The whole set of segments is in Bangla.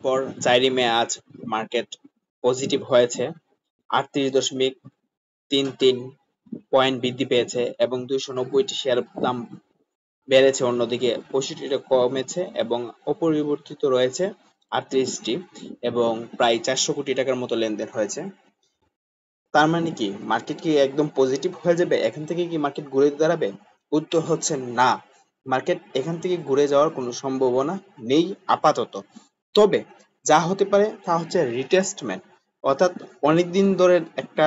পর 4 মে আজ মার্কেট পজিটিভ হয়েছে, 38.33 পয়েন্ট বৃদ্ধি পেয়েছে এবং 290টি শেয়ার দাম বেড়েছে। অন্যদিকে 65টা কমেছে এবং অপরিবর্তিত রয়েছে 38টি এবং প্রায় 400 কোটি টাকার মতো লেনদেন হয়েছে। তার মানে কি মার্কেট কি একদম পজিটিভ হয়ে যাবে? এখান থেকে কি মার্কেট ঘুরে দাঁড়াবে? উত্তর হচ্ছে না। মার্কেট এখান থেকে ঘুরে যাওয়ার কোনো সম্ভাবনা নেই আপাতত। তবে যা হতে পারে তা হচ্ছে রিটেস্টমেন্ট, অর্থাৎ অনেকদিন ধরে একটা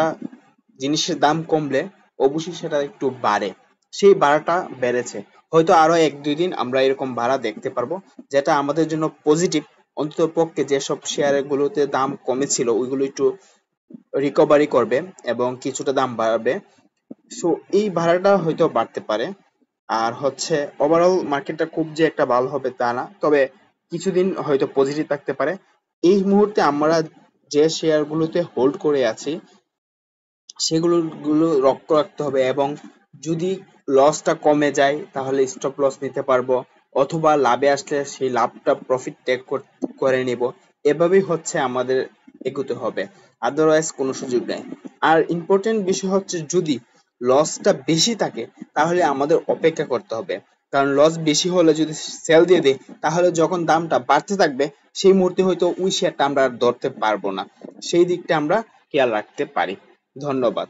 জিনিসের দাম কমলে অবশ্যই সেটা একটু বাড়ে। সেই বাড়াটা বেড়েছে, হয়তো আরো 1-2 দিন আমরা এরকম বাড়া দেখতে পারবো, যেটা আমাদের জন্য পজিটিভ। অন্তত পক্ষে যেসব শেয়ার গুলোতে দাম কমেছিল ওইগুলো একটু রিকভারি করবে এবং কিছুটা দাম বাড়বে। সো এই ভাড়াটা হয়তো বাড়তে পারে। আর হচ্ছে ওভারঅল মার্কেটটা খুব যে একটা ভালো হবে তা না, তবে কিছুদিন হয়তো পজিটিভ থাকতে পারে। এই মুহূর্তে আমরা যে শেয়ার গুলোতে হোল্ড করে আছি সেগুলো লক্ষ্য রাখতে হবে এবং যদি লসটা কমে যায় তাহলে স্টপ লস নিতে পারবো, অথবা লাভে আসলে সেই লাভটা প্রফিট টেক করে নিব। এভাবেই হচ্ছে আমাদের এগোতে হবে, আদারওয়াইজ কোনো সুযোগ নেই। আর ইম্পর্টেন্ট বিষয় হচ্ছে যদি লসটা বেশি থাকে তাহলে আমাদের অপেক্ষা করতে হবে, কারণ লস বেশি হলে যদি সেল দিয়ে দেই তাহলে যখন দামটা বাড়তে থাকবে সেই মুহূর্তে হয়তো ওই শেয়ারটা আমরা আর ধরতে পারবো না। সেই দিকটা আমরা খেয়াল রাখতে পারি। ধন্যবাদ।